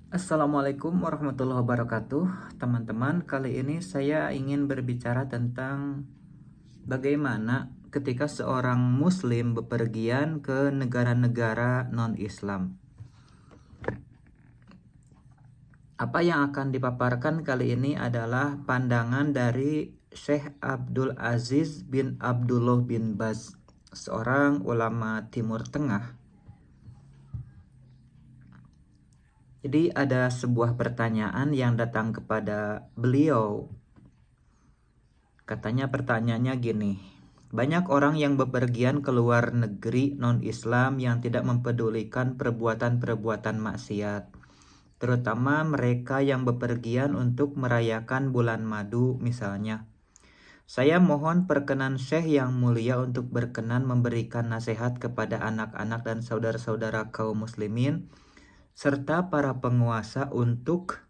Assalamualaikum warahmatullahi wabarakatuh. Teman-teman, kali ini saya ingin berbicara tentang bagaimana ketika seorang muslim bepergian ke negara-negara non-Islam. Apa yang akan dipaparkan kali ini adalah pandangan dari Syekh Abdul Aziz bin Abdullah bin Baz, seorang ulama Timur Tengah. Jadi ada sebuah pertanyaan yang datang kepada beliau. Katanya pertanyaannya gini, banyak orang yang bepergian ke luar negeri non-Islam yang tidak mempedulikan perbuatan-perbuatan maksiat, terutama mereka yang bepergian untuk merayakan bulan madu misalnya. Saya mohon perkenan Syekh yang mulia untuk berkenan memberikan nasihat kepada anak-anak dan saudara-saudara kaum muslimin serta para penguasa untuk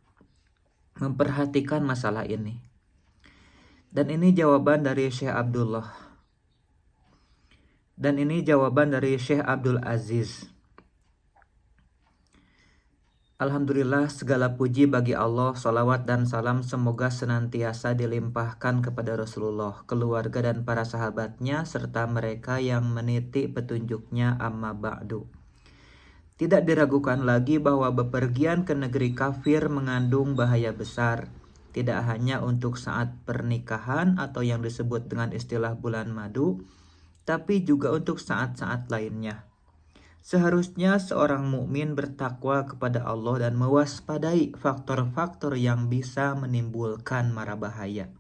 memperhatikan masalah ini. Dan ini jawaban dari Syekh Abdul Aziz. Alhamdulillah, segala puji bagi Allah, salawat dan salam semoga senantiasa dilimpahkan kepada Rasulullah, keluarga dan para sahabatnya, serta mereka yang meniti petunjuknya, amma ba'du. Tidak diragukan lagi bahwa bepergian ke negeri kafir mengandung bahaya besar. Tidak hanya untuk saat pernikahan atau yang disebut dengan istilah bulan madu, tapi juga untuk saat-saat lainnya. Seharusnya seorang mukmin bertakwa kepada Allah dan mewaspadai faktor-faktor yang bisa menimbulkan mara bahaya.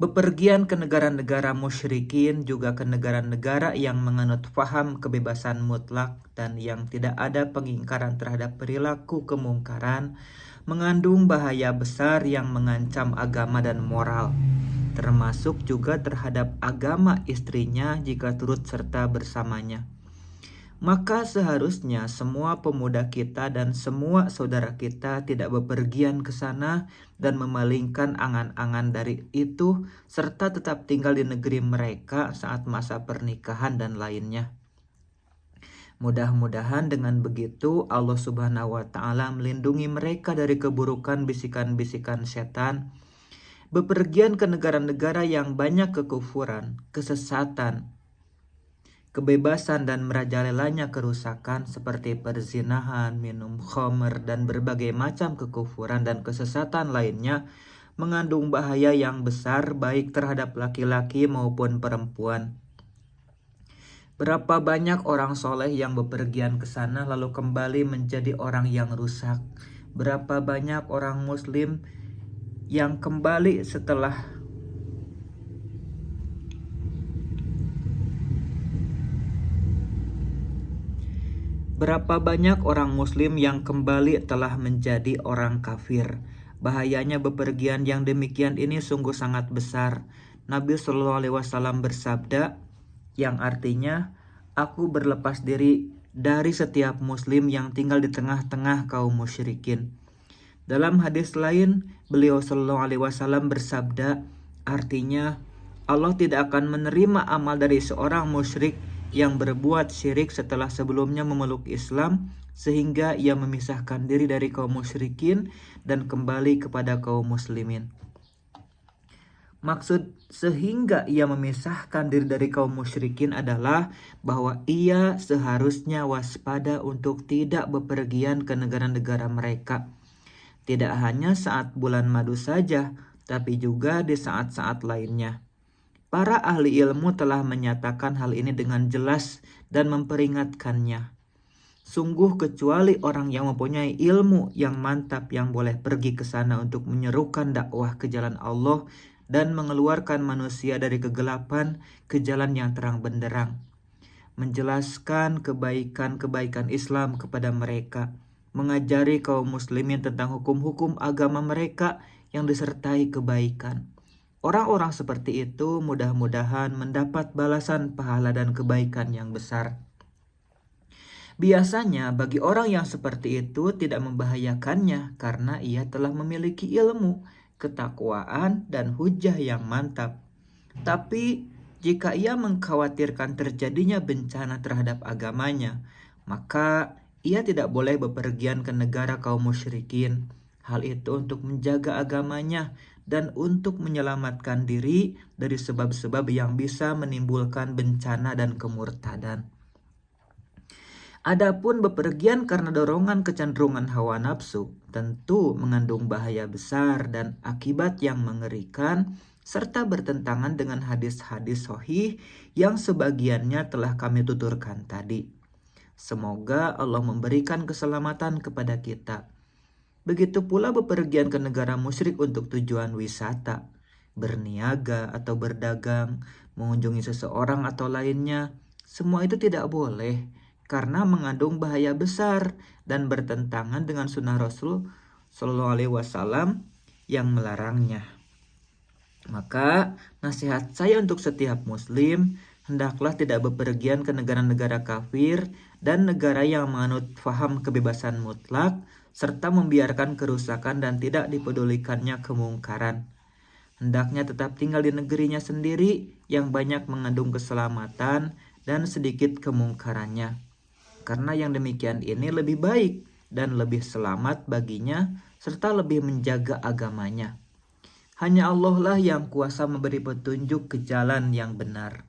Bepergian ke negara-negara musyrikin, juga ke negara-negara yang menganut faham kebebasan mutlak dan yang tidak ada pengingkaran terhadap perilaku kemungkaran, mengandung bahaya besar yang mengancam agama dan moral, termasuk juga terhadap agama istrinya jika turut serta bersamanya. Maka seharusnya semua pemuda kita dan semua saudara kita tidak bepergian ke sana dan memalingkan angan-angan dari itu, serta tetap tinggal di negeri mereka saat masa pernikahan dan lainnya. Mudah-mudahan dengan begitu Allah Subhanahu wa Ta'ala melindungi mereka dari keburukan bisikan-bisikan setan. Bepergian ke negara-negara yang banyak kekufuran, kesesatan, kebebasan dan merajalelanya kerusakan seperti perzinahan, minum khamr, dan berbagai macam kekufuran dan kesesatan lainnya mengandung bahaya yang besar baik terhadap laki-laki maupun perempuan. Berapa banyak orang soleh yang bepergian ke sana lalu kembali menjadi orang yang rusak. Berapa banyak orang muslim yang kembali setelah Berapa banyak orang muslim yang kembali telah menjadi orang kafir. Bahayanya bepergian yang demikian ini sungguh sangat besar. Nabi Shallallahu Alaihi Wasallam bersabda, yang artinya, aku berlepas diri dari setiap muslim yang tinggal di tengah-tengah kaum musyrikin. Dalam hadis lain, beliau Shallallahu Alaihi Wasallam bersabda, artinya, Allah tidak akan menerima amal dari seorang musyrik yang berbuat syirik setelah sebelumnya memeluk Islam, sehingga ia memisahkan diri dari kaum musyrikin dan kembali kepada kaum muslimin. Maksud sehingga ia memisahkan diri dari kaum musyrikin adalah bahwa ia seharusnya waspada untuk tidak bepergian ke negara-negara mereka. Tidak hanya saat bulan madu saja, tapi juga di saat-saat lainnya. Para ahli ilmu telah menyatakan hal ini dengan jelas dan memperingatkannya. Sungguh kecuali orang yang mempunyai ilmu yang mantap yang boleh pergi ke sana untuk menyerukan dakwah ke jalan Allah dan mengeluarkan manusia dari kegelapan ke jalan yang terang benderang. Menjelaskan kebaikan-kebaikan Islam kepada mereka. Mengajari kaum muslimin tentang hukum-hukum agama mereka yang disertai kebaikan. Orang-orang seperti itu mudah-mudahan mendapat balasan pahala dan kebaikan yang besar. Biasanya bagi orang yang seperti itu tidak membahayakannya karena ia telah memiliki ilmu, ketakwaan, dan hujah yang mantap. Tapi jika ia mengkhawatirkan terjadinya bencana terhadap agamanya, maka ia tidak boleh bepergian ke negara kaum musyrikin. Hal itu untuk menjaga agamanya dan untuk menyelamatkan diri dari sebab-sebab yang bisa menimbulkan bencana dan kemurtadan. Adapun bepergian karena dorongan kecenderungan hawa nafsu tentu mengandung bahaya besar dan akibat yang mengerikan, serta bertentangan dengan hadis-hadis sahih yang sebagiannya telah kami tuturkan tadi. Semoga Allah memberikan keselamatan kepada kita. Begitu pula bepergian ke negara musyrik untuk tujuan wisata, berniaga atau berdagang, mengunjungi seseorang atau lainnya. Semua itu tidak boleh karena mengandung bahaya besar dan bertentangan dengan sunnah Rasul Shallallahu Alaihi Wasallam yang melarangnya. Maka nasihat saya untuk setiap muslim, hendaklah tidak bepergian ke negara-negara kafir dan negara yang menganut faham kebebasan mutlak, serta membiarkan kerusakan dan tidak dipedulikannya kemungkaran. Hendaknya tetap tinggal di negerinya sendiri yang banyak mengandung keselamatan dan sedikit kemungkarannya. Karena yang demikian ini lebih baik dan lebih selamat baginya, serta lebih menjaga agamanya. Hanya Allah lah yang kuasa memberi petunjuk ke jalan yang benar.